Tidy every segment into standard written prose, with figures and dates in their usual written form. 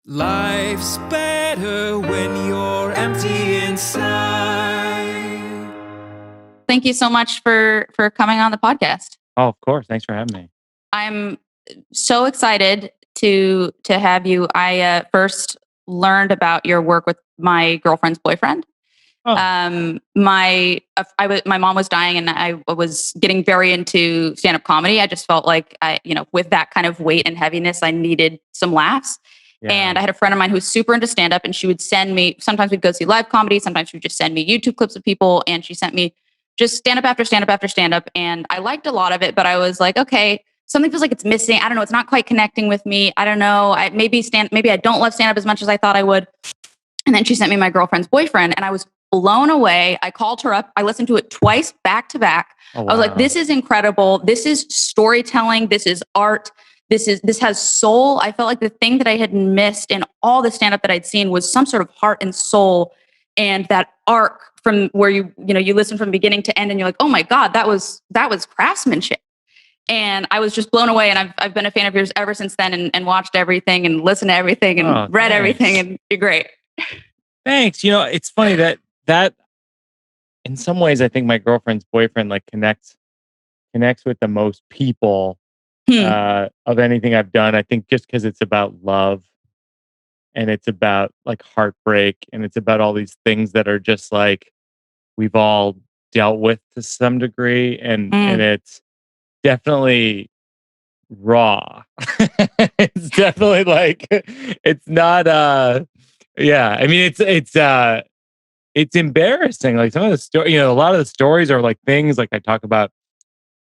Life's better when you're empty inside. Thank you so much for coming on the podcast. Oh, of course. Thanks for having me. I'm so excited to have you. I first learned about your work with my girlfriend's boyfriend. Oh. My mom was dying, and I was getting very into stand-up comedy. I just felt like with that kind of weight and heaviness, I needed some laughs. Yeah. And I had a friend of mine who was super into stand-up, and she would send me, sometimes we'd go see live comedy, sometimes she would just send me YouTube clips of people, and she sent me just stand-up after stand-up after stand-up. And I liked a lot of it, but I was like, okay, something feels like it's missing. I don't know. It's not quite connecting with me. I don't know. Maybe I don't love stand-up as much as I thought I would. And then she sent me my girlfriend's boyfriend, and I was blown away. I called her up. I listened to it twice back to back. Oh, wow. I was like, this is incredible. This is storytelling. This is art. This has soul. I felt like the thing that I had missed in all the stand-up that I'd seen was some sort of heart and soul, and that arc from where you listen from beginning to end, and you're like, oh my God, that was craftsmanship. And I was just blown away. And I've been a fan of yours ever since then, and watched everything and listened to everything and read everything, and you're great. Thanks. It's funny that in some ways, I think my girlfriend's boyfriend connects with the most people of anything I've done. I think just because it's about love, and it's about heartbreak, and it's about all these things that are just we've all dealt with to some degree, and it's definitely raw. It's definitely it's not yeah. I mean, it's embarrassing. Some of the story, a lot of the stories are things I talk about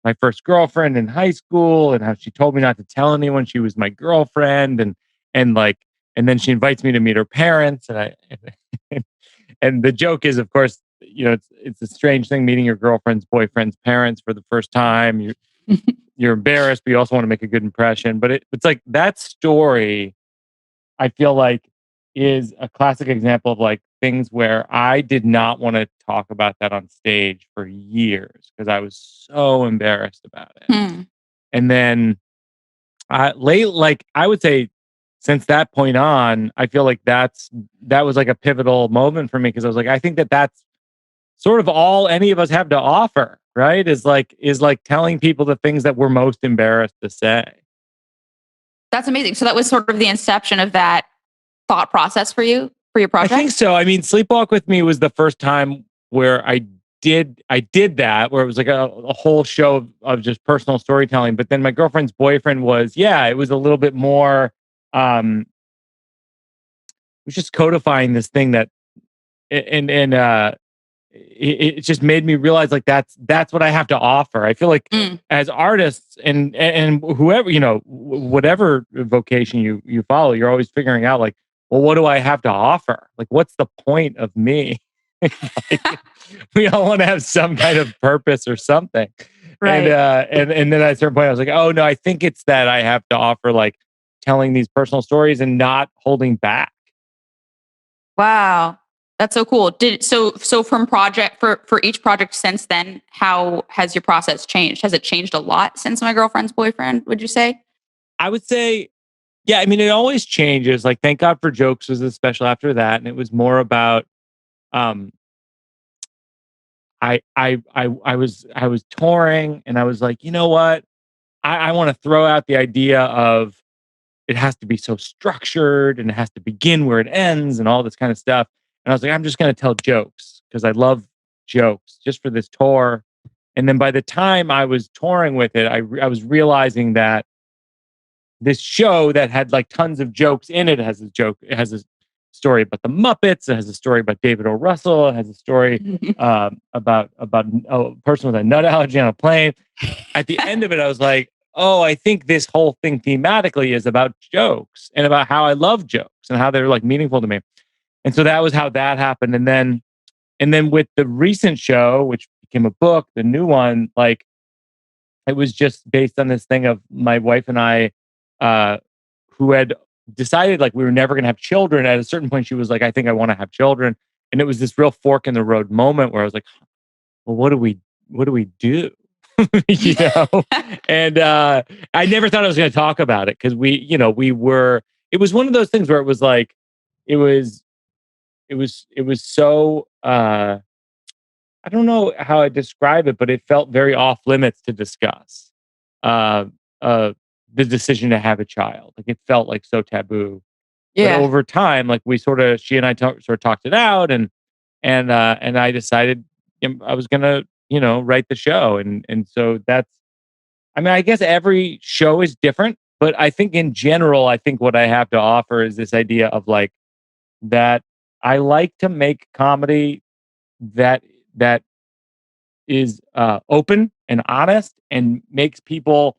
my first girlfriend in high school, and how she told me not to tell anyone she was my girlfriend, and then she invites me to meet her parents, and and the joke is, of course, it's a strange thing meeting your girlfriend's boyfriend's parents for the first time. You're embarrassed, but you also want to make a good impression. But it's that story, I feel is a classic example of things where I did not want to talk about that on stage for years because I was so embarrassed about it. And then I would say since that point on, I feel that was a pivotal moment for me, because I was I think that's sort of all any of us have to offer, right? Is telling people the things that we're most embarrassed to say. That's amazing. So that was sort of the inception of that thought process for you, for your project? I think so. I mean, Sleepwalk With Me was the first time where I did that, where it was a whole show of just personal storytelling. But then my girlfriend's boyfriend it was a little bit more, it was just codifying this thing that, it just made me realize that's what I have to offer. I feel as artists and whoever, whatever vocation you follow, you're always figuring out well, what do I have to offer? What's the point of me? We all want to have some kind of purpose or something. Right. And then at a certain point I was oh no, I think it's that I have to offer telling these personal stories and not holding back. Wow. That's so cool. So from project for each project since then, how has your process changed? Has it changed a lot since my girlfriend's boyfriend, would you say? I would say, yeah. I mean, it always changes. Thank God for Jokes was a special after that, and it was more about, I was touring, and I was you know what, I want to throw out the idea of it has to be so structured and it has to begin where it ends and all this kind of stuff. And I was I'm just going to tell jokes because I love jokes just for this tour. And then by the time I was touring with it, I was realizing that this show that had tons of jokes in it has a story about the Muppets. It has a story about David O. Russell. It has a story about a person with a nut allergy on a plane. At the end of it, I was oh, I think this whole thing thematically is about jokes and about how I love jokes and how they're meaningful to me. And so that was how that happened. And then with the recent show, which became a book, the new one, it was just based on this thing of my wife and I, who had decided we were never going to have children. At a certain point, she was I think I want to have children. And it was this real fork in the road moment where I was well, what do we do? And I never thought I was going to talk about it because we were it was one of those things where it was like, it was, it was so, I don't know how I describe it, but it felt very off limits to discuss, uh, the decision to have a child. Like it felt like so taboo. But Yeah. over time, like she and I sort of talked it out, and I decided I was gonna, write the show, and so that's. I mean, I guess every show is different, but I think in general, I think what I have to offer is this idea of like that I like to make comedy that is open and honest and makes people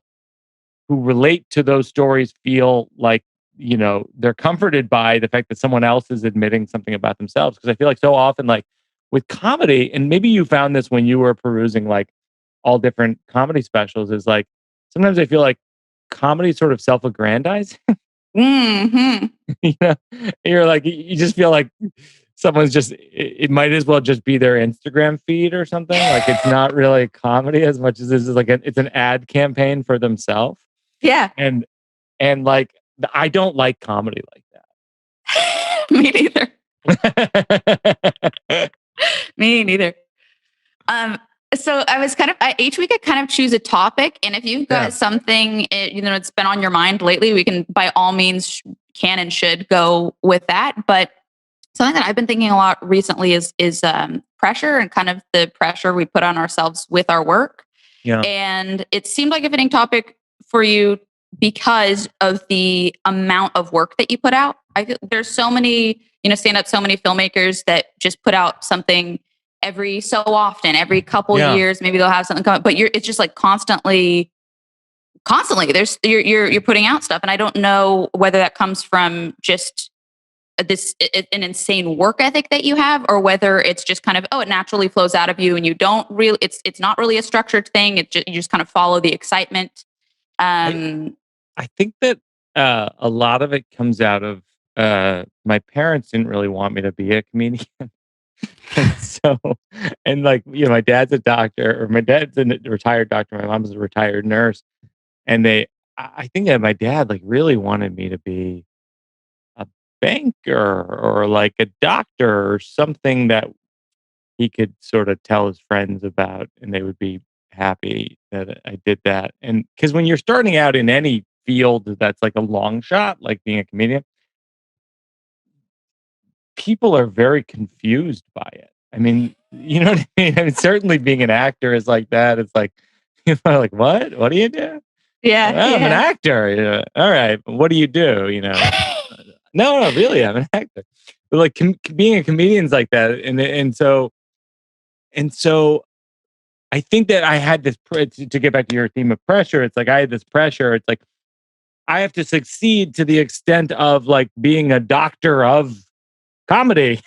who relate to those stories feel like they're comforted by the fact that someone else is admitting something about themselves, because I feel like so often, like with comedy, and maybe you found this when you were perusing like all different comedy specials, is like sometimes I feel like comedy is sort of self-aggrandizing. Hmm. You're like, you just feel like someone's just, it might as well just be their Instagram feed or something. Like it's not really comedy as much as this is like it's an ad campaign for themselves. Yeah. And like I don't like comedy like Me neither. that. Me neither. So I was each week I kind of choose a topic, and if you've got something it's been on your mind lately, we can by all means can and should go with that. But something that I've been thinking a lot recently is pressure, and kind of the pressure we put on ourselves with our work. Yeah. And it seemed like a fitting topic for you because of the amount of work that you put out. There's so many, stand up, so many filmmakers that just put out something every so often, every couple years, maybe they'll have something come up, but it's just like constantly there's, you're putting out stuff. And I don't know whether that comes from just an insane work ethic that you have, or whether it's just kind of, it naturally flows out of you and you don't really, it's not really a structured thing. You just kind of follow the excitement. I think that a lot of it comes out of my parents didn't really want me to be a comedian. And so, and like, my dad's a doctor, or my dad's a retired doctor. My mom's a retired nurse. And I think that my dad like really wanted me to be a banker or like a doctor or something that he could sort of tell his friends about, and they would be happy that I did that. And because when you're starting out in any field that's like a long shot, like being a comedian, people are very confused by it. I mean, you know what I mean? I mean, certainly being an actor is like that. It's like, like, what? What do you do? Yeah. Well, I'm an actor. All right. But what do you do? No, really, I'm an actor. But like being a comedian's like that. And so I think that I had this, to get back to your theme of pressure. It's like, I had this pressure. It's like, I have to succeed to the extent of like being a doctor of comedy.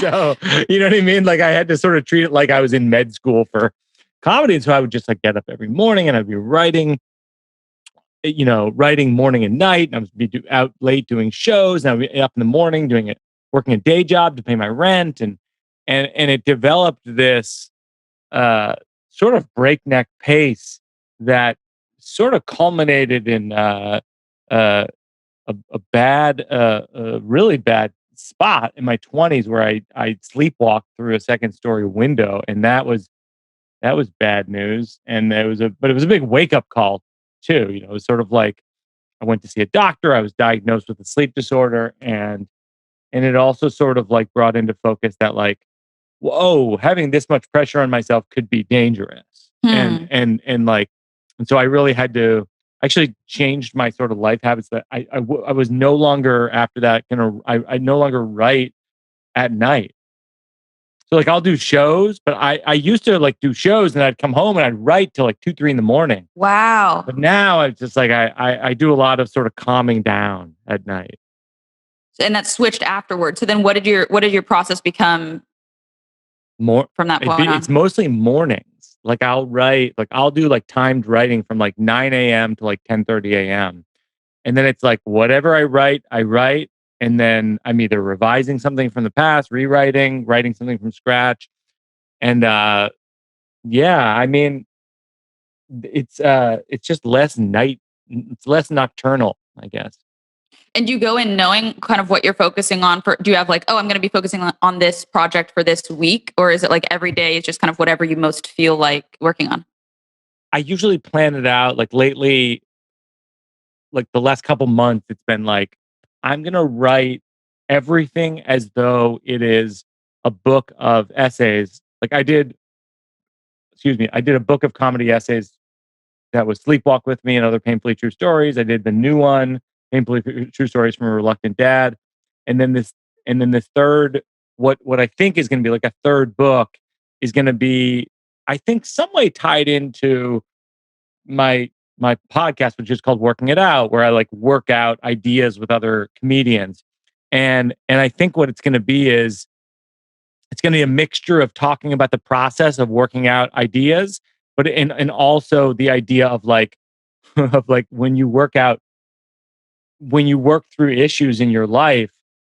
So, you know what I mean? Like I had to sort of treat it like I was in med school for comedy. And so I would just like get up every morning and I'd be writing morning and night. And I would be out late doing shows. And I'd be up in the morning working a day job to pay my rent. And it developed this sort of breakneck pace that sort of culminated in a really bad spot in my 20s where I sleepwalked through a second story window, and that was bad news. And it was a big wake up call too. It was sort of like I went to see a doctor. I was diagnosed with a sleep disorder, and it also sort of like brought into focus that like, whoa, having this much pressure on myself could be dangerous. And so I really had to actually changed my sort of life habits, that I was no longer after that I no longer write at night. So like I'll do shows, but I used to like do shows and I'd come home and I'd write till like 2, 3 in the morning. Wow. But now it's just like I do a lot of sort of calming down at night. And that switched afterwards. So then what did your process become More from that point on? It's mostly mornings. Like I'll do like timed writing from like 9 a.m. to like 10:30 a.m. And then it's like whatever I write, and then I'm either revising something from the past, rewriting, writing something from scratch. And I mean, it's just less nocturnal, I guess. And you go in knowing kind of what you're focusing on do you have like, oh, I'm going to be focusing on this project for this week? Or is it like every day is just kind of whatever you most feel like working on? I usually plan it out. Like lately, like the last couple months, it's been like, I'm going to write everything as though it is a book of essays. Like I did a book of comedy essays that was Sleepwalk with Me and Other Painfully True Stories. I did the new one, Painfully True Stories from a Reluctant Dad. And then this third, what I think is going to be like a third book is going to be, I think, some way tied into my podcast, which is called Working It Out, where I like work out ideas with other comedians. And I think what it's going to be is it's going to be a mixture of talking about the process of working out ideas, but and also the idea of like of like when you work through issues in your life,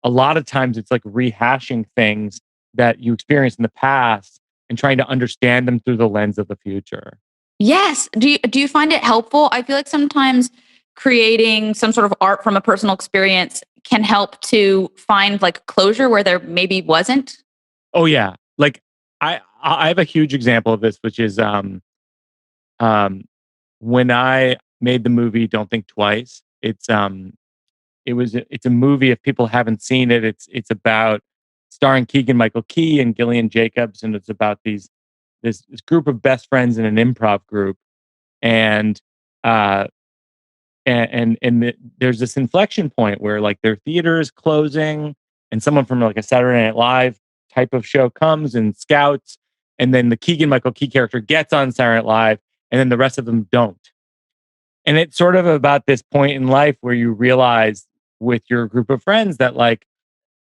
a lot of times it's like rehashing things that you experienced in the past and trying to understand them through the lens of the future. Yes. Do you find it helpful? I feel like sometimes creating some sort of art from a personal experience can help to find like closure where there maybe wasn't. Oh yeah. Like I have a huge example of this, which is when I made the movie Don't Think Twice. It's a movie, if people haven't seen it, it's about starring Keegan-Michael Key and Gillian Jacobs, and it's about this group of best friends in an improv group, and there's this inflection point where like their theater is closing, and someone from like a Saturday Night Live type of show comes and scouts, and then the Keegan-Michael Key character gets on Saturday Night Live, and then the rest of them don't. And it's sort of about this point in life where you realize with your group of friends that like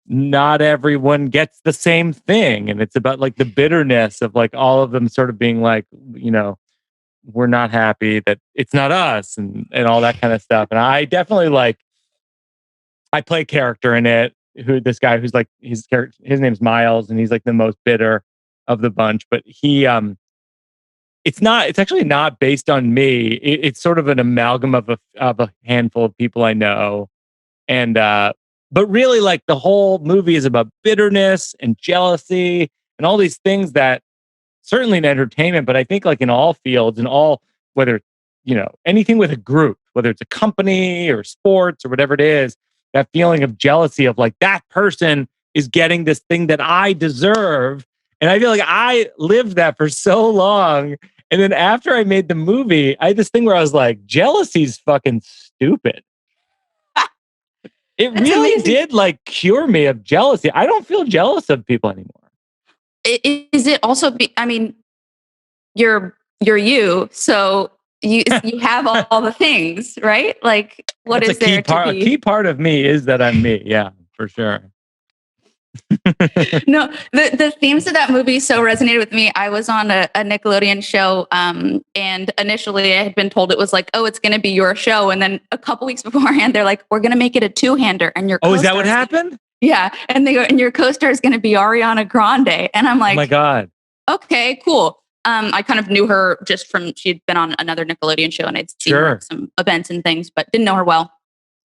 not everyone gets the same thing. And it's about like the bitterness of like all of them sort of being like, you know, we're not happy that it's not us and all that kind of stuff. And I definitely like, I play a character in it this guy who's like his name's Miles, and he's like the most bitter of the bunch, but it's actually not based on me. It's sort of an amalgam of a handful of people I know. And, but really like the whole movie is about bitterness and jealousy and all these things that certainly in entertainment, but I think like in all fields and all, whether, you know, anything with a group, whether it's a company or sports or whatever it is, that feeling of jealousy of like that person is getting this thing that I deserve. And I feel like I lived that for so long. And then after I made the movie, I had this thing where I was like, jealousy's fucking stupid. It really did like cure me of jealousy. I don't feel jealous of people anymore. Is it also I mean, you're you, so you have all the things, right? Like what That's is there to be? A key part of me is that I'm me. Yeah, for sure. No, the themes of that movie so resonated with me. I was on a Nickelodeon show, and initially I had been told it was like, oh, it's going to be your show, and then a couple weeks beforehand, they're like, we're going to make it a two-hander, and your is that what happened? Yeah, and they go, and your co-star is going to be Ariana Grande, and I'm like, oh my god, okay, cool. I kind of knew her just from she'd been on another Nickelodeon show, and I'd seen her at some events and things, but didn't know her well.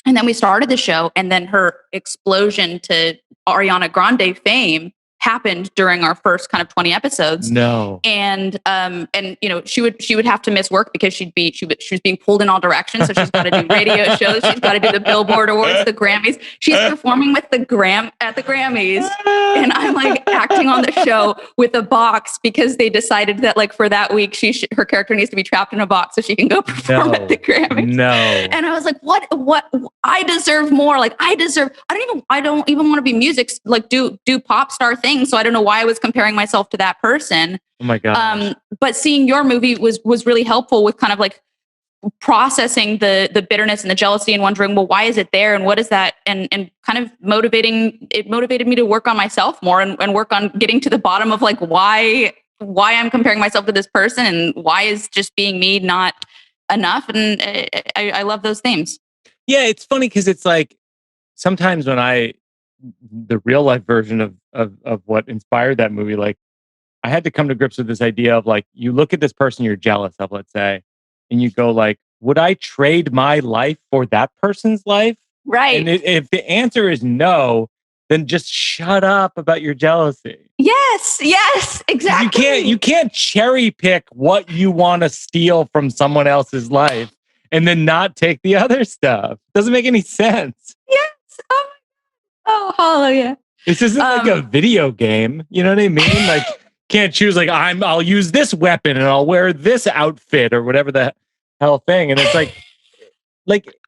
And then we started the show, and then her explosion to Ariana Grande fame happened during our first kind of 20 episodes. No. And you know, she would have to miss work because she was being pulled in all directions. So she's got to do radio shows. She's got to do the Billboard Awards, the Grammys. She's performing with at the Grammys. And I'm like acting on the show with a box because they decided that like for that week, her character needs to be trapped in a box so she can go perform at the Grammys. No. And I was like, what I deserve more. Like I don't even want to be music, like do pop star things. So I don't know why I was comparing myself to that person. Oh my god! But seeing your movie was really helpful with kind of like processing the bitterness and the jealousy and wondering, well, why is it there, and what is that, and kind of motivated me to work on myself more and work on getting to the bottom of like why I'm comparing myself to this person and why is just being me not enough. And I love those themes. Yeah, it's funny because it's like sometimes when the real life version of what inspired that movie, like I had to come to grips with this idea of like, you look at this person you're jealous of, let's say, and you go like, would I trade my life for that person's life? Right. And if the answer is no, then just shut up about your jealousy. Yes, exactly. You can't cherry pick what you want to steal from someone else's life and then not take the other stuff. Doesn't make any sense. Yes. Oh, hallelujah. This isn't like a video game. You know what I mean? Like, can't choose like I'll use this weapon and I'll wear this outfit or whatever the hell thing. And it's like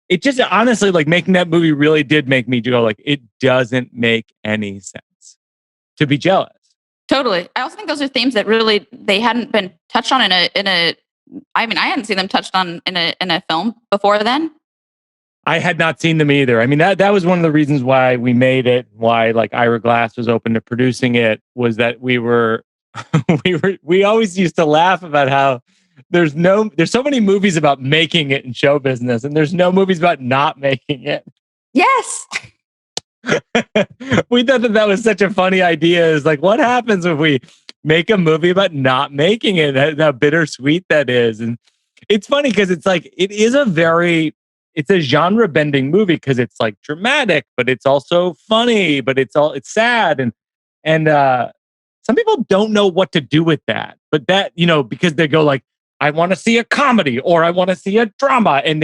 it just honestly, like, making that movie really did make me go like, it doesn't make any sense to be jealous. Totally. I also think those are themes that really they hadn't been touched on in a. I mean, I hadn't seen them touched on in a film before then. I had not seen them either. I mean, that was one of the reasons why we made it, why like Ira Glass was open to producing it, was that we always used to laugh about how there's so many movies about making it in show business and there's no movies about not making it. Yes. We thought that was such a funny idea. Is like, what happens if we make a movie about not making it? How bittersweet that is. And it's funny because it's like, it's a genre bending movie because it's like dramatic, but it's also funny, but it's sad. And some people don't know what to do with that, but that, because they go like, I want to see a comedy or I want to see a drama. And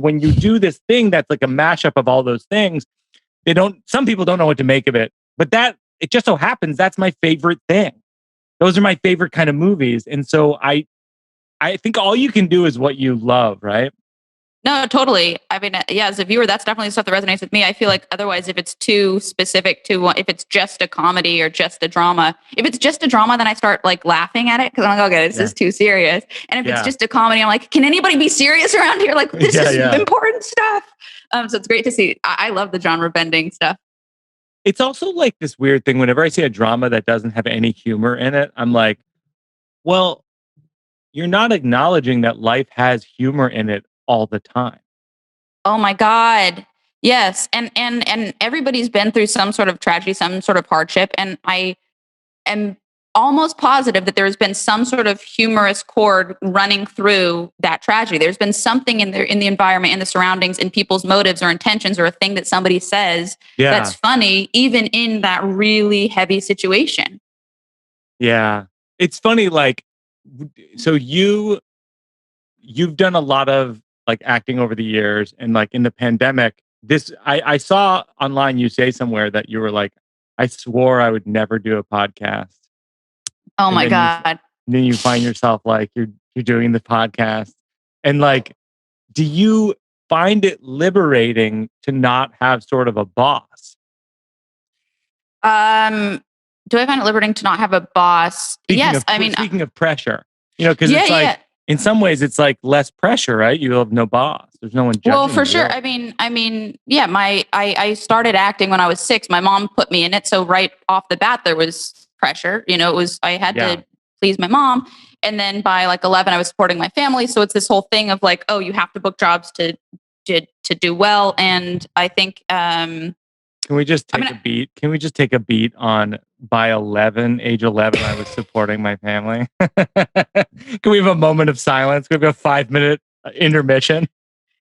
when you do this thing, that's like a mashup of all those things, some people don't know what to make of it, but it just so happens that's my favorite thing. Those are my favorite kind of movies. And so I think all you can do is what you love, right? No, totally. I mean, yeah, as a viewer, that's definitely stuff that resonates with me. I feel like otherwise, if it's too specific to if it's just a comedy or just a drama, if it's just a drama, then I start like laughing at it because I'm like, okay, this is too serious. And if it's just a comedy, I'm like, can anybody be serious around here? Like, this is important stuff. So it's great to see. I love the genre bending stuff. It's also like this weird thing. Whenever I see a drama that doesn't have any humor in it, I'm like, well, you're not acknowledging that life has humor in it all the time. Oh my God. Yes. And everybody's been through some sort of tragedy, some sort of hardship. And I am almost positive that there's been some sort of humorous chord running through that tragedy. There's been something in the environment, in the surroundings, in people's motives or intentions, or a thing that somebody says that's funny, even in that really heavy situation. Yeah. It's funny. Like, so you've done a lot of like acting over the years, and like in the pandemic, I saw online you say somewhere that you were like, I swore I would never do a podcast. Oh my God. Then you find yourself like you're doing the podcast. And like, do you find it liberating to not have sort of a boss? Do I find it liberating to not have a boss? Speaking of pressure, because it's like, in some ways, it's like less pressure, right? You have no boss. There's no one judging. Well, for sure. I mean, yeah. I started acting when I was 6. My mom put me in it, so right off the bat there was pressure. I had to please my mom, and then by like 11, I was supporting my family. So it's this whole thing of like, oh, you have to book jobs to do well. And I think, can we just take a beat? Can we just take a beat on? By age 11, I was supporting my family. Can we have a moment of silence? Can we have a 5-minute intermission?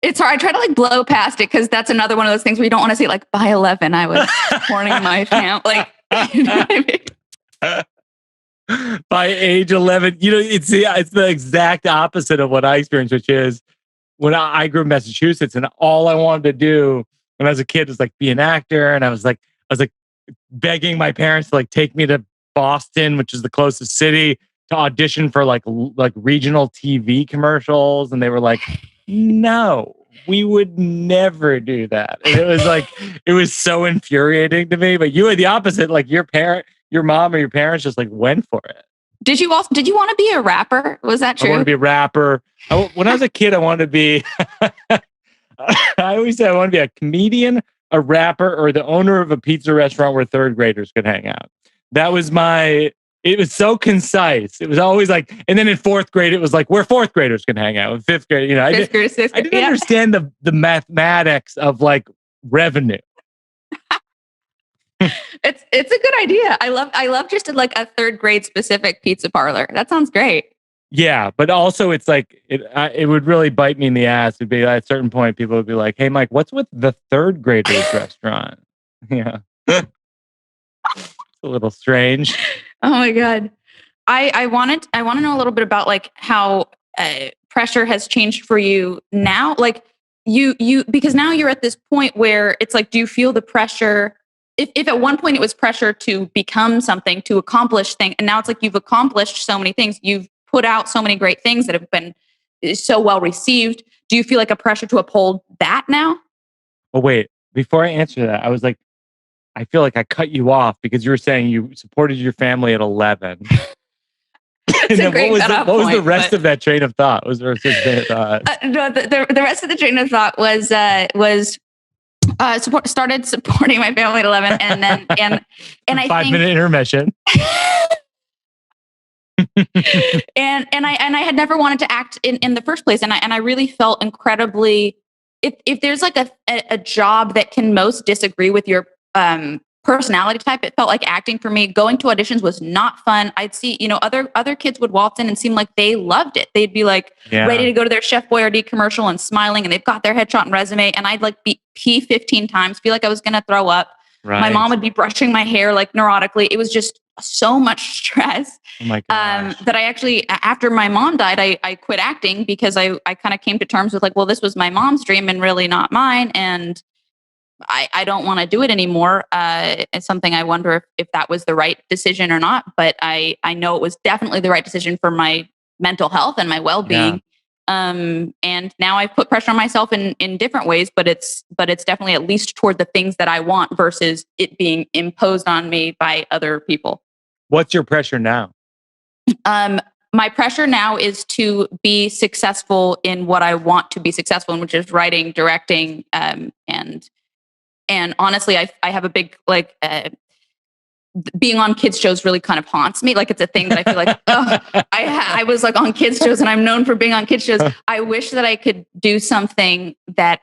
It's hard. I try to like blow past it because that's another one of those things where you don't want to say like, by 11, I was supporting my family. Like, you know what I mean? By age 11, it's the exact opposite of what I experienced, which is when I grew up in Massachusetts, and all I wanted to do when I was a kid was like be an actor, and I was like begging my parents to like take me to Boston, which is the closest city, to audition for like regional TV commercials. And they were like, no, we would never do that. And it was like, it was so infuriating to me. But you were the opposite. Like your mom or your parents just like went for it. Did you want to be a rapper? Was that true? I wanted to be a rapper. When I was a kid, I wanted to be, I always said I wanted to be a comedian, a rapper, or the owner of a pizza restaurant where third graders could hang out. That was it was so concise. It was always like, and then in 4th grade, it was like where 4th graders can hang out. In 5th grade, I didn't understand the mathematics of like revenue. It's a good idea. I love just like a 3rd grade specific pizza parlor. That sounds great. Yeah, but also it's like it would really bite me in the ass. It'd be at a certain point, people would be like, "Hey, Mike, what's with the third graders restaurant?" Yeah, it's a little strange. Oh my God. I want to know a little bit about like how pressure has changed for you now. Like you because now you're at this point where it's like, do you feel the pressure? If at one point it was pressure to become something, to accomplish things, and now it's like you've accomplished so many things, you've put out so many great things that have been so well received. Do you feel like a pressure to uphold that now? Oh wait, before I answer that, I was like, I feel like I cut you off because you were saying you supported your family at 11. And then what was the rest of that train of thought? What was the rest of the train of thought? No, the rest of the train of thought was started supporting my family at 11, and then and I 5-minute intermission. and I had never wanted to act in the first place, and I really felt incredibly. If there's like a job that can most disagree with your personality type, it felt like acting for me. Going to auditions was not fun. I'd see, other kids would waltz in and seem like they loved it. They'd be like ready to go to their Chef Boyardee commercial and smiling, and they've got their headshot and resume. And I'd like pee 15 times, feel like I was going to throw up. Right. My mom would be brushing my hair like neurotically. It was just so much stress. Oh my gosh. That I actually, after my mom died, I quit acting because I kind of came to terms with like, well, this was my mom's dream and really not mine. And I don't want to do it anymore. It's something I wonder if that was the right decision or not. But I know it was definitely the right decision for my mental health and my well-being. Yeah. And now I've put pressure on myself in different ways, but it's definitely at least toward the things that I want versus it being imposed on me by other people. What's your pressure now? My pressure now is to be successful in what I want to be successful in, which is writing, directing, and honestly, I have a big, like, being on kids shows really kind of haunts me. Like, it's a thing that I feel like, I was like on kids shows and I'm known for being on kids shows. I wish that I could do something that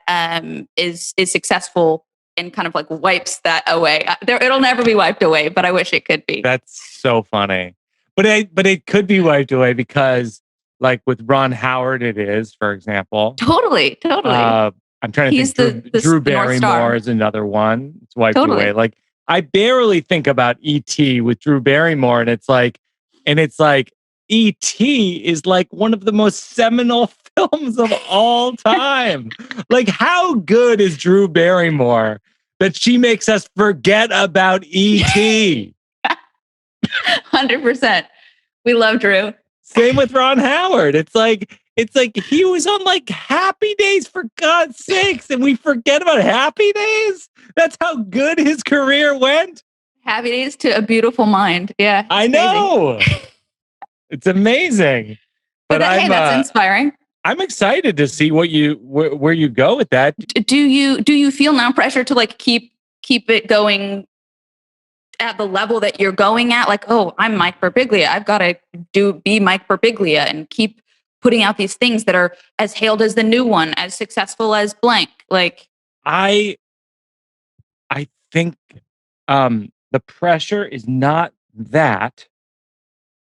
is successful and kind of like wipes that away. It'll never be wiped away, but I wish it could be. That's so funny. But it could be wiped away because, like with Ron Howard, it is, for example. Totally. I'm trying to think. Drew Barrymore is another one. It's wiped away. Like, I barely think about E.T. with Drew Barrymore, and it's like E.T. is like one of the most seminal films of all time. Like, how good is Drew Barrymore that she makes us forget about E.T.? 100%. We love Drew. Same with Ron Howard. It's like he was on like Happy Days, for God's sakes, and we forget about Happy Days. That's how good his career went. Happy Days to A Beautiful Mind. Yeah, I know. It's amazing. But hey, that's inspiring. I'm excited to see where you go with that. Do you feel now pressure to like keep it going at the level that you're going at? Like, oh, I'm Mike Birbiglia. I've got to be Mike Birbiglia and keep putting out these things that are as hailed as the new one, as successful as blank. Like, I think the pressure is not that,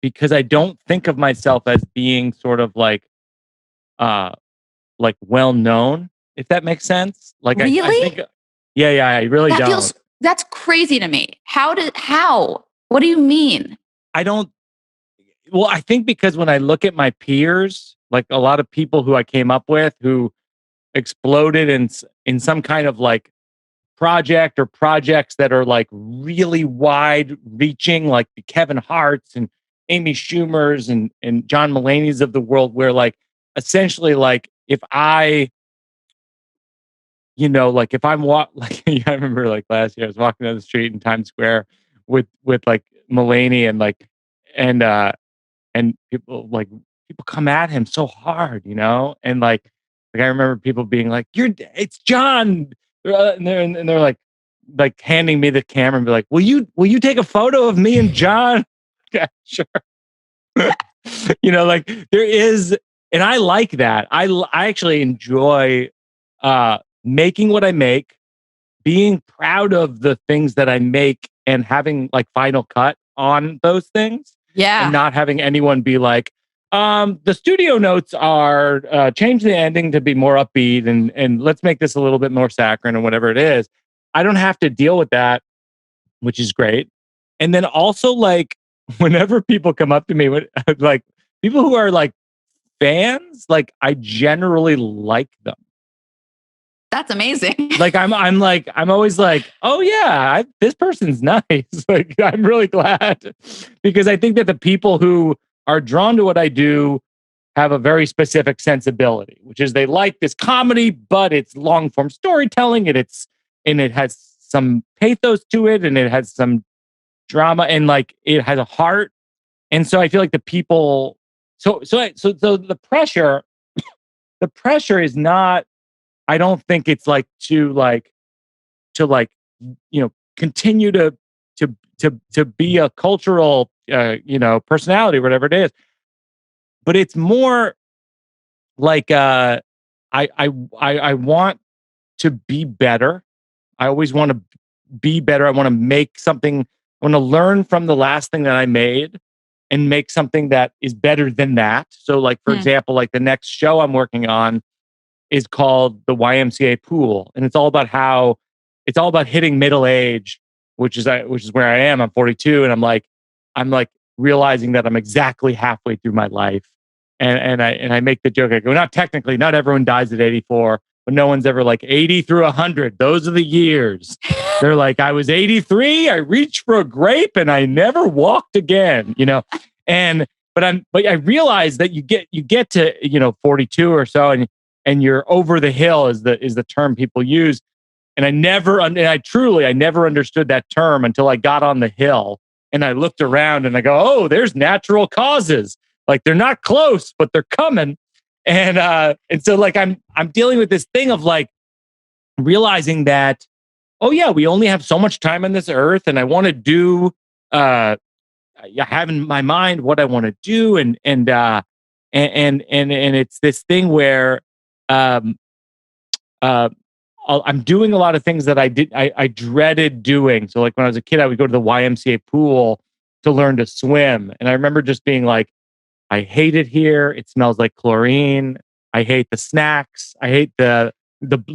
because I don't think of myself as being sort of like well known, if that makes sense. Like, really? I think, yeah, I really don't. That's crazy to me. How? What do you mean? Well, I think because when I look at my peers, like a lot of people who I came up with who exploded in some kind of like project or projects that are like really wide reaching, like the Kevin Harts and Amy Schumers and John Mulaney's of the world, where like essentially like if I I remember like last year I was walking down the street in Times Square with like Mulaney and people come at him so hard, and like I remember people being like, it's John, and they're like handing me the camera and be like, will you take a photo of me and John? Yeah, sure. Like there is, and I like that. I actually enjoy making what I make, being proud of the things that I make, and having like final cut on those things. Yeah. And not having anyone be like, The studio notes are change the ending to be more upbeat and let's make this a little bit more saccharine or whatever it is. I don't have to deal with that, which is great. And then also like whenever people come up to me with like people who are like fans, like I generally like them. That's amazing. Like I'm always like, oh yeah, this person's nice. Like I'm really glad because I think that the people who are drawn to what I do have a very specific sensibility, which is they like this comedy, but it's long form storytelling and it has some pathos to it and it has some drama and like it has a heart. And so I feel like the people, so the pressure is not. I don't think it's like to continue to be a cultural personality, whatever it is. But it's more like I want to be better. I always want to be better. I want to make something. I want to learn from the last thing that I made and make something that is better than that. So, like for example, like the next show I'm working on is called the YMCA Pool, and it's all about hitting middle age, which is where I am. I'm 42, and I'm like realizing that I'm exactly halfway through my life, and I make the joke. I go, not everyone dies at 84, but no one's ever like 80 through 100. Those are the years. They're like, I was 83, I reached for a grape, and I never walked again. But I realize that you get to 42 or so, and you're over the hill is the term people use. And I never understood that term until I got on the hill and I looked around and I go, oh, there's natural causes. Like they're not close, but they're coming. And so like I'm dealing with this thing of like realizing that, oh yeah, we only have so much time on this earth, and I want to do I have in my mind what I want to do, and it's this thing where I'm doing a lot of things that I dreaded doing. So like when I was a kid, I would go to the YMCA pool to learn to swim. And I remember just being like, I hate it here. It smells like chlorine. I hate the snacks. I hate the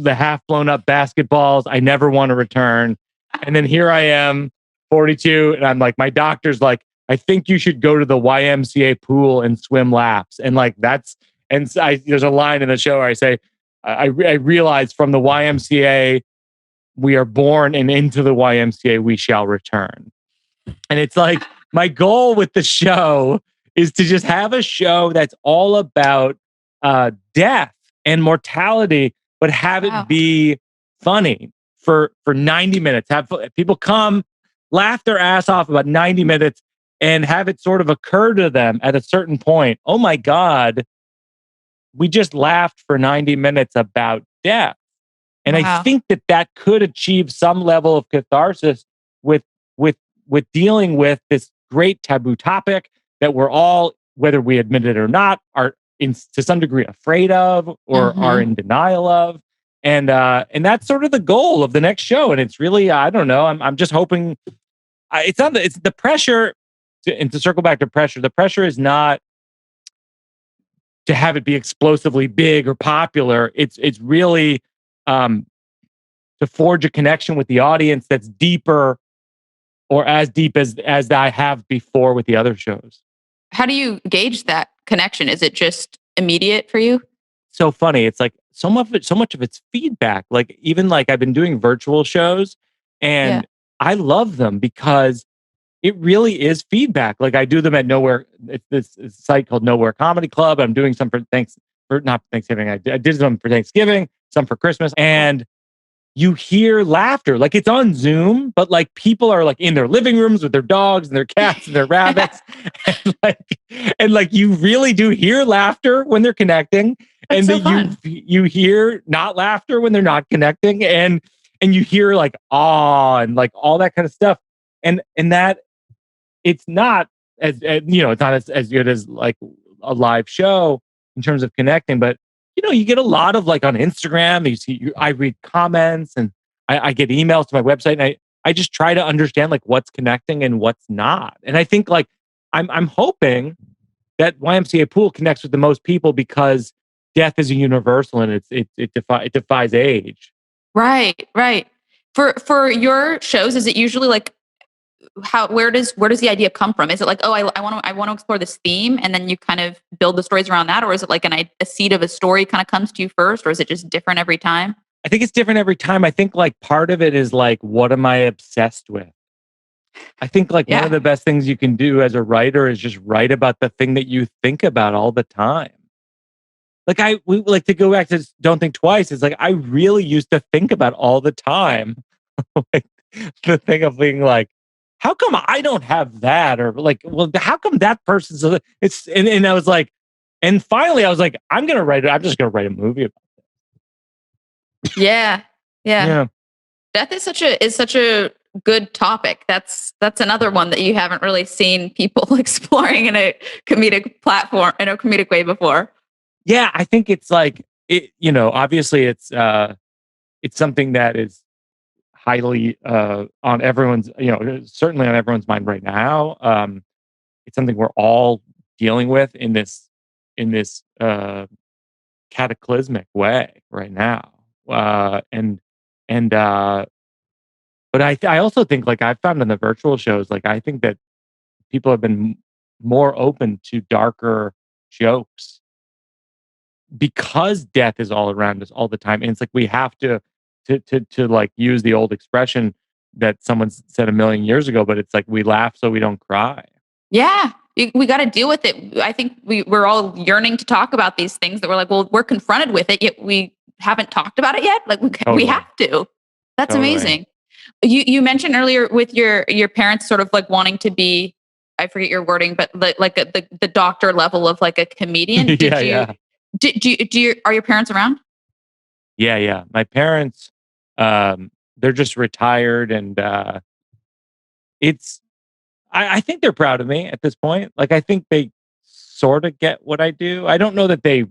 half blown up basketballs. I never want to return. And then here I am, 42. And I'm like, my doctor's like, I think you should go to the YMCA pool and swim laps. And like, there's a line in the show where I say, I realized from the YMCA, we are born, and into the YMCA, we shall return. And it's like, my goal with the show is to just have a show that's all about death and mortality, but have it be funny for 90 minutes. Have people come, laugh their ass off about 90 minutes, and have it sort of occur to them at a certain point, oh my God, we just laughed for 90 minutes about death. And I think that could achieve some level of catharsis with dealing with this great taboo topic that we're all, whether we admit it or not, are to some degree afraid of or are in denial of. And that's sort of the goal of the next show. And it's really, I don't know, I'm just hoping it's the pressure to circle back to pressure. The pressure is not to have it be explosively big or popular. It's really to forge a connection with the audience that's deeper or as deep as I have before with the other shows. How do you gauge that connection? Is it just immediate for you? So funny. It's like so much of it's feedback. Like even like I've been doing virtual shows, and I love them because it really is feedback. Like I do them at Nowhere. It's this site called Nowhere Comedy Club. I'm doing some for not Thanksgiving. I did some for Thanksgiving, some for Christmas, and you hear laughter. Like it's on Zoom, but like people are like in their living rooms with their dogs and their cats and their rabbits, and like you really do hear laughter when they're connecting, That's and so then you hear not laughter when they're not connecting, and you hear like awe and like all that kind of stuff, and that. It's not it's not as good as like a live show in terms of connecting, but you get a lot of like on Instagram, I read comments, and I get emails to my website, and I just try to understand like what's connecting and what's not. And I think like I'm hoping that YMCA pool connects with the most people because death is a universal and it defies age. Right, right. For your shows, is it usually like where does the idea come from? Is it like, oh, I want to explore this theme, and then you kind of build the stories around that, or is it like a seed of a story kind of comes to you first, or is it just different every time? I think it's different every time. I think like part of it is like, what am I obsessed with? I think like one of the best things you can do as a writer is just write about the thing that you think about all the time. Like we like to go back to Don't Think Twice. It's like, I really used to think about all the time. Like the thing of being like, how come I don't have that? Or like, well, how come that person's and I was like, and finally I was like, I'm just gonna write a movie about it. Yeah. Death is such a good topic. That's another one that you haven't really seen people exploring in a comedic platform, in a comedic way before. Yeah, I think it's like obviously it's something that is highly on everyone's, certainly on everyone's mind right now. It's something we're all dealing with in this cataclysmic way right now. But I also think, like I've found in the virtual shows, like I think that people have been more open to darker jokes because death is all around us all the time. And it's like we have to like use the old expression that someone said a million years ago, but it's like we laugh so we don't cry. Yeah. We got to deal with it. I think we're all yearning to talk about these things that we're like, well, we're confronted with it, yet we haven't talked about it yet. Like we have to. That's amazing. You mentioned earlier with your parents sort of like wanting to be, I forget your wording, but like the doctor level of like a comedian. Are your parents around? Yeah. My parents, they're just retired, and I think they're proud of me at this point. Like I think they sort of get what I do. I don't know that they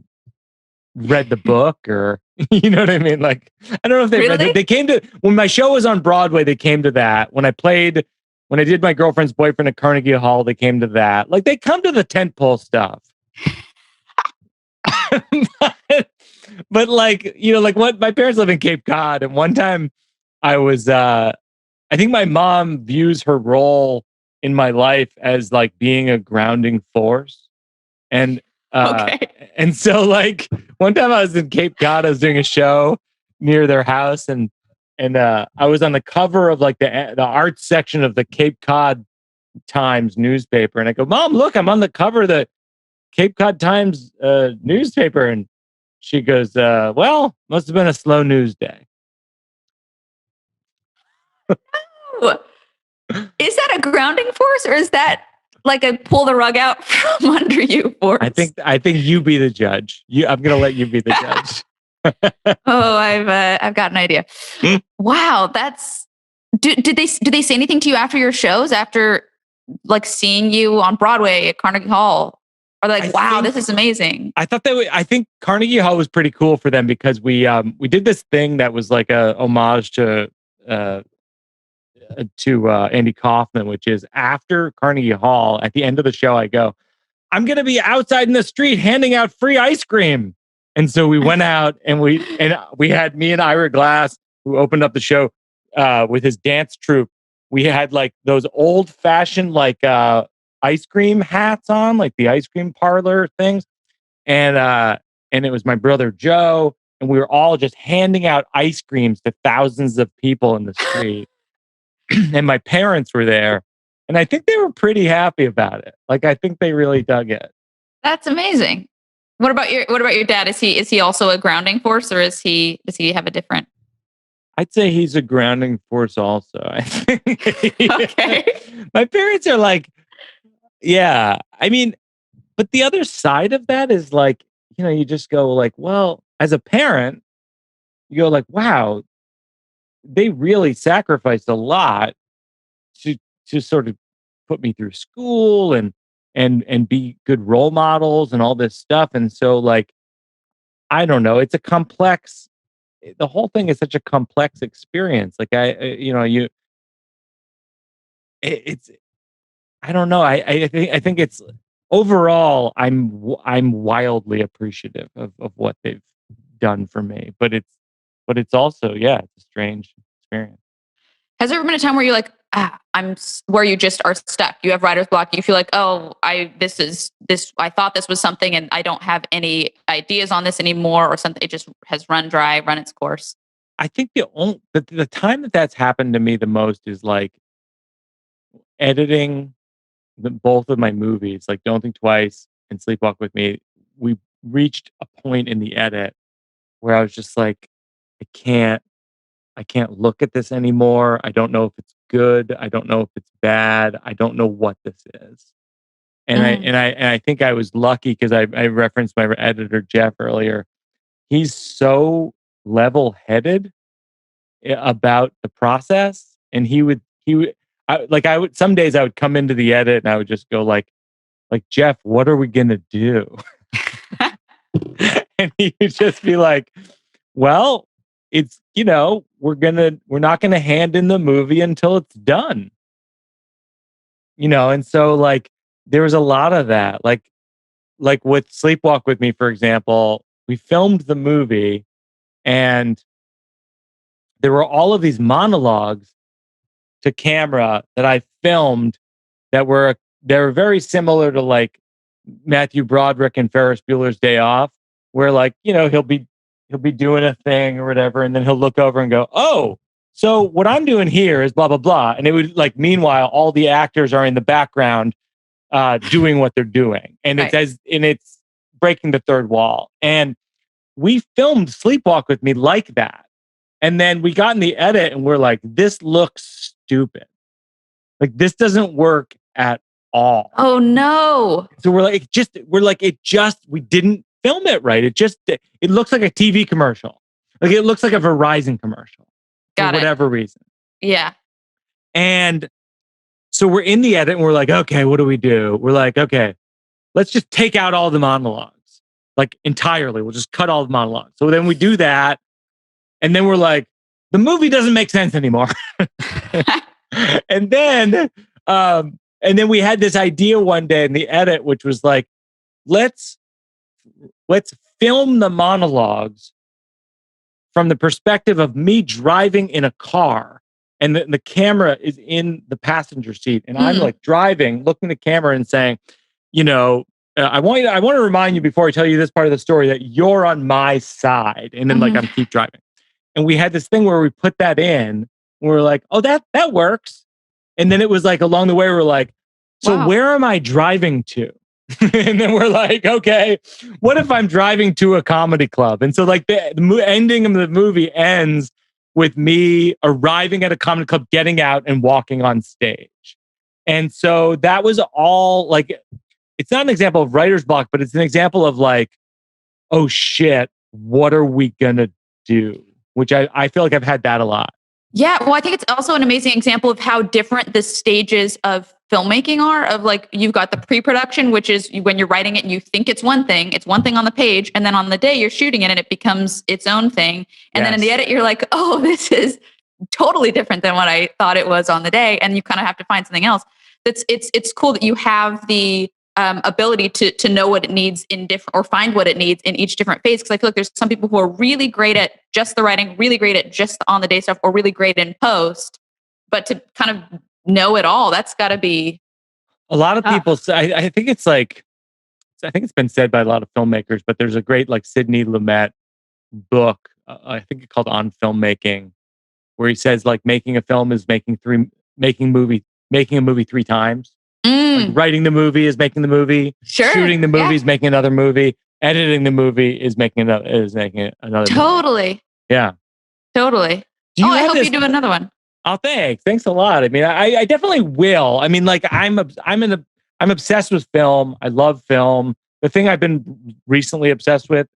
read the book or you know what I mean? Like I don't know if they read it. They came to when my show was on Broadway, they came to that. When I did My Girlfriend's Boyfriend at Carnegie Hall, they came to that. Like they come to the tentpole stuff. but like, like what my parents live in Cape Cod, and one time I was I think my mom views her role in my life as like being a grounding force. And and so like one time I was in Cape Cod, I was doing a show near their house, and I was on the cover of like the arts section of the Cape Cod Times newspaper, and I go, Mom, look, I'm on the cover of the Cape Cod Times newspaper, and she goes, well, must have been a slow news day. Is that a grounding force, or is that like a pull the rug out from under you force? I think you be the judge. I'm gonna let you be the judge. Oh, I've got an idea. Wow, that's. Did they say anything to you after your shows? After like seeing you on Broadway at Carnegie Hall, are they like, wow, this is amazing? I think Carnegie Hall was pretty cool for them because we did this thing that was like a homage to Andy Kaufman, which is after Carnegie Hall, at the end of the show, I go, I'm going to be outside in the street handing out free ice cream. And so we went out and we had me and Ira Glass, who opened up the show with his dance troupe. We had like those old fashioned like ice cream hats on, like the ice cream parlor things. And it was my brother Joe. And we were all just handing out ice creams to thousands of people in the street. And my parents were there, and I think they were pretty happy about it. Like I think they really dug it. That's amazing. What about your dad? Is he also a grounding force, or does he have a different? I'd say he's a grounding force also. I think. Okay. My parents are like, yeah. I mean, but the other side of that is like, you just go like, well, as a parent, you go like, wow, they really sacrificed a lot to sort of put me through school and be good role models and all this stuff. And so like, I don't know, the whole thing is such a complex experience. Like I don't know. I think it's overall, I'm wildly appreciative of what they've done for me. But it's also, yeah, it's a strange experience. Has there ever been a time where you're like, where you just are stuck? You have writer's block. You feel like, I thought this was something and I don't have any ideas on this anymore, or something. It just has run dry, run its course. I think the time that's happened to me the most is like editing both of my movies, like Don't Think Twice and Sleepwalk with Me. We reached a point in the edit where I was just like, I can't look at this anymore. I don't know if it's good. I don't know if it's bad. I don't know what this is. And I think I was lucky because I referenced my editor Jeff earlier. He's so level-headed about the process, and some days I would come into the edit and I would just go like Jeff, what are we gonna do? And he would just be like, well, it's, we're not gonna hand in the movie until it's done. And so like there was a lot of that. Like with Sleepwalk with Me, for example, we filmed the movie and there were all of these monologues to camera that I filmed that were very similar to like Matthew Broderick and Ferris Bueller's Day Off, where like, he'll be doing a thing or whatever, and then he'll look over and go, oh, so what I'm doing here is blah, blah, blah. And it would like, meanwhile, all the actors are in the background doing what they're doing. And right. It's breaking the third wall. And we filmed Sleepwalk with Me like that. And then we got in the edit and we're like, this looks stupid. Like this doesn't work at all. Oh no. So we didn't film it right. It looks like a TV commercial. Like it looks like a Verizon commercial. For whatever reason. Yeah. And so we're in the edit and we're like, okay, what do we do? We're like, okay, let's just take out all the monologues. Like entirely. We'll just cut all the monologues. So then we do that. And then we're like, the movie doesn't make sense anymore. And then we had this idea one day in the edit, which was like, let's film the monologues from the perspective of me driving in a car, and the camera is in the passenger seat, and I'm like driving, looking at the camera and saying, I want to remind you before I tell you this part of the story that you're on my side, and then like I'm keep driving. And we had this thing where we put that in, and we're like, oh, that works. And then it was like along the way, we're like, so where am I driving to? And then we're like, okay, what if I'm driving to a comedy club? And so like the ending of the movie ends with me arriving at a comedy club, getting out and walking on stage. And so that was all like, it's not an example of writer's block, but it's an example of like, oh shit, what are we gonna do? Which I feel like I've had that a lot. Yeah, well, I think it's also an amazing example of how different the stages of filmmaking are. Of like, you've got the pre-production, which is when you're writing it and you think it's one thing on the page, and then on the day you're shooting it and it becomes its own thing. And then in the edit, you're like, oh, this is totally different than what I thought it was on the day, and you kind of have to find something else. It's cool that you have the ability to know what it needs in different, or find what it needs in each different phase. Because I feel like there's some people who are really great at just the writing, really great at just the on the day stuff, or really great in post. But to kind of know it all, that's got to be a lot of people say. I think it's been said by a lot of filmmakers, but there's a great like Sidney Lumet book, I think it's called On Filmmaking, where he says like making a film is making a movie 3 times. Like writing the movie is making the movie. Sure. Shooting the movie is making another movie. Editing the movie is making another. Totally. Movie. Yeah. Totally. I hope you do another one. Oh, thanks a lot. I mean, I definitely will. I mean, like I'm obsessed with film. I love film. The thing I've been recently obsessed with,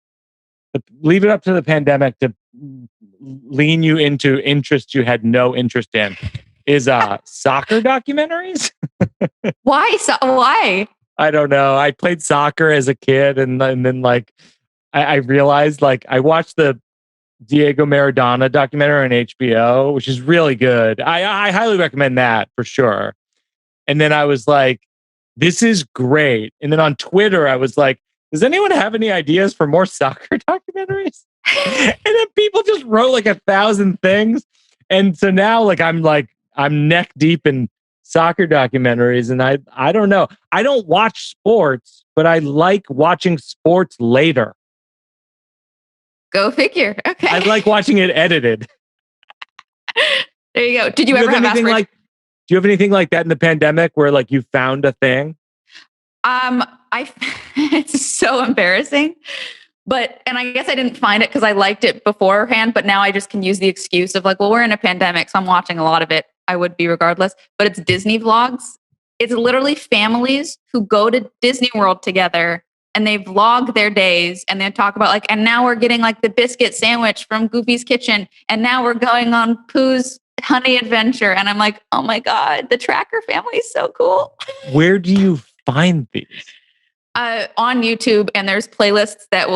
leave it up to the pandemic to lean you into interests you had no interest in, is soccer documentaries. Why? I don't know. I played soccer as a kid, and then like I realized like I watched the Diego Maradona documentary on HBO, which is really good. I highly recommend that for sure. And then I was like, this is great. And then on Twitter, I was like, does anyone have any ideas for more soccer documentaries? And then people just wrote like 1,000 things. And so now I'm neck deep in soccer documentaries. And I don't know. I don't watch sports, but I like watching sports later. Go figure. Okay. I like watching it edited. There you go. Did you ever have aspirations? Do you have anything like that in the pandemic where like you found a thing? It's so embarrassing, and I guess I didn't find it because I liked it beforehand, but now I just can use the excuse of like, well, we're in a pandemic, so I'm watching a lot of it. I would be regardless, but it's Disney vlogs. It's literally families who go to Disney World together and they vlog their days and they talk about like, and now we're getting like the biscuit sandwich from Goofy's Kitchen. And now we're going on Pooh's Honey Adventure. And I'm like, oh my God, the Tracker family is so cool. Where do you find these? On YouTube, and there's playlists that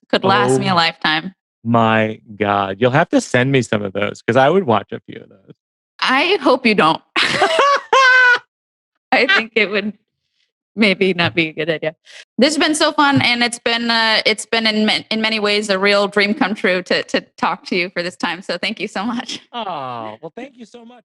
could last me a lifetime. My God. You'll have to send me some of those because I would watch a few of those. I hope you don't. I think it would maybe not be a good idea. This has been so fun, and it's been in many ways a real dream come true to talk to you for this time. So thank you so much. Oh, well, thank you so much.